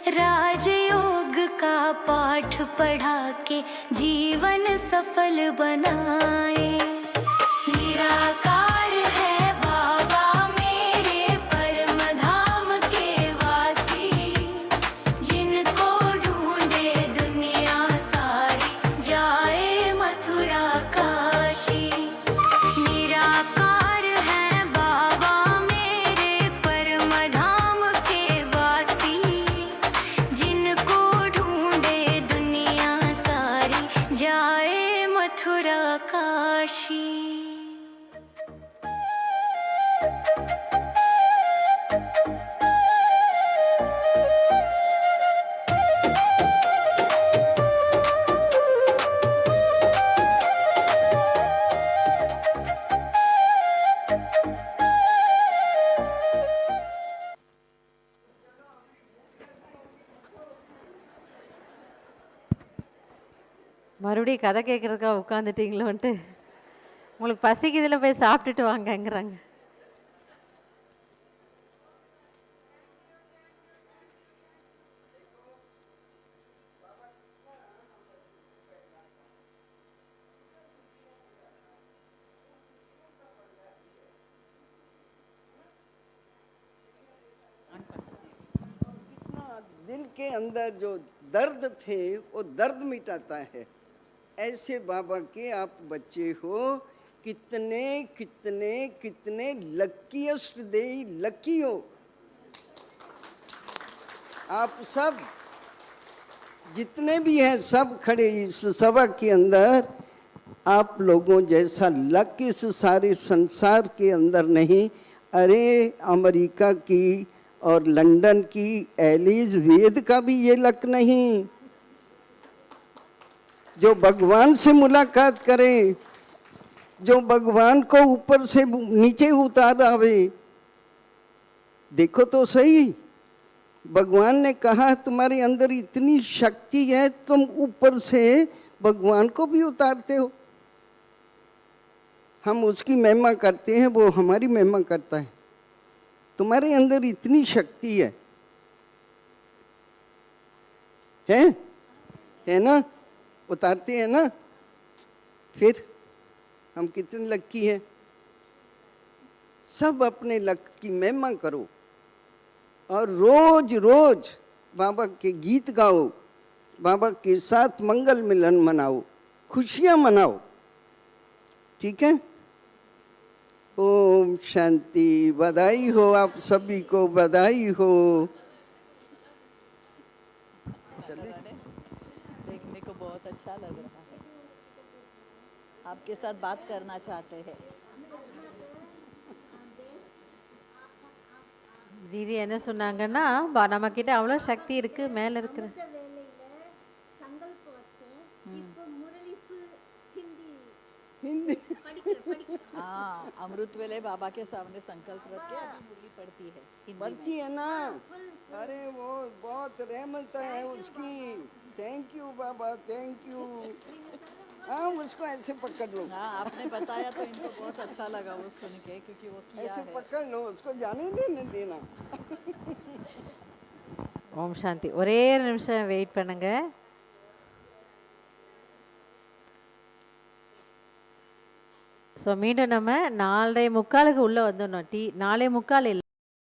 राजयोग का पाठ पढ़ा के जीवन सफल बनाए। निराकार है बाबा मेरे परम धाम के वासी, जिनको ढूंढे दुनिया सारी, जाए मथुरा काशी। निराकार है बाबा मेरे परम धाम के वासी, जिनको ढूंढे दुनिया सारी, जाए मथुरा काशी। மறுபடியும் கதை கேட்குறதுக்காக உட்காந்துட்டீங்களோன்ட்டு, உங்களுக்கு பசிக்குதுல போய் சாப்பிட்டுட்டு வாங்கங்கிறாங்க. दिल के अंदर जो दर्द थे वो दर्द मिटाता है। ऐसे बाबा के आप बच्चे हो, कितने कितने कितने लकीएस्ट डे, लकी हो आप सब। जितने भी हैं सब खड़े इस सभा के अंदर, आप लोगों जैसा लक इस सारे संसार के अंदर नहीं। अरे अमेरिका की और लंदन की एलिज वेद का भी ये लक नहीं, जो भगवान से मुलाकात करे, जो भगवान को ऊपर से नीचे उतार आवे। देखो तो सही, भगवान ने कहा तुम्हारे अंदर इतनी शक्ति है, तुम ऊपर से भगवान को भी उतारते हो। हम उसकी महिमा करते हैं, वो हमारी महिमा करता है। तुम्हारे अंदर इतनी शक्ति है ना, उतारते हैं ना। फिर हम कितने लकी हैं। सब अपने लक की महिमा करो और रोज रोज बाबा के गीत गाओ, बाबा के साथ मंगल मिलन मनाओ, खुशियां मनाओ। ठीक है। ओम शांति। बधाई हो आप सभी को, बधाई हो। देखने को बहुत अच्छा लग रहा है, आपके साथ बात करना चाहते हैं। தீதி என்ன சொன்னாங்கன்னா, நம்ம கிட்ட அவ்வளோ சக்தி இருக்கு, மேல இருக்கிற हिंदी हाँ, अमृत वेले बाबा के सामने संकल्प रख के अभी मुरली पढ़ती है, हिंदी में। पढ़ती है ना। अरे वो बहुत रहमत है उसकी। Thank you Baba, thank you. हाँ उसको ऐसे पकड़ लो, हाँ आपने बताया तो इनको बहुत अच्छा लगा वो सुन के, क्योंकि वो किया ऐसे है। पकड़ लो, उसको जाने देने देना। ஓம் சாந்தி. ஒரே ஒரு நிமிஷம் வெயிட் பண்ணுங்க. ஸோ மீண்டும் நம்ம 4:45 உள்ள வந்துடணும். 4:45 இல்லை.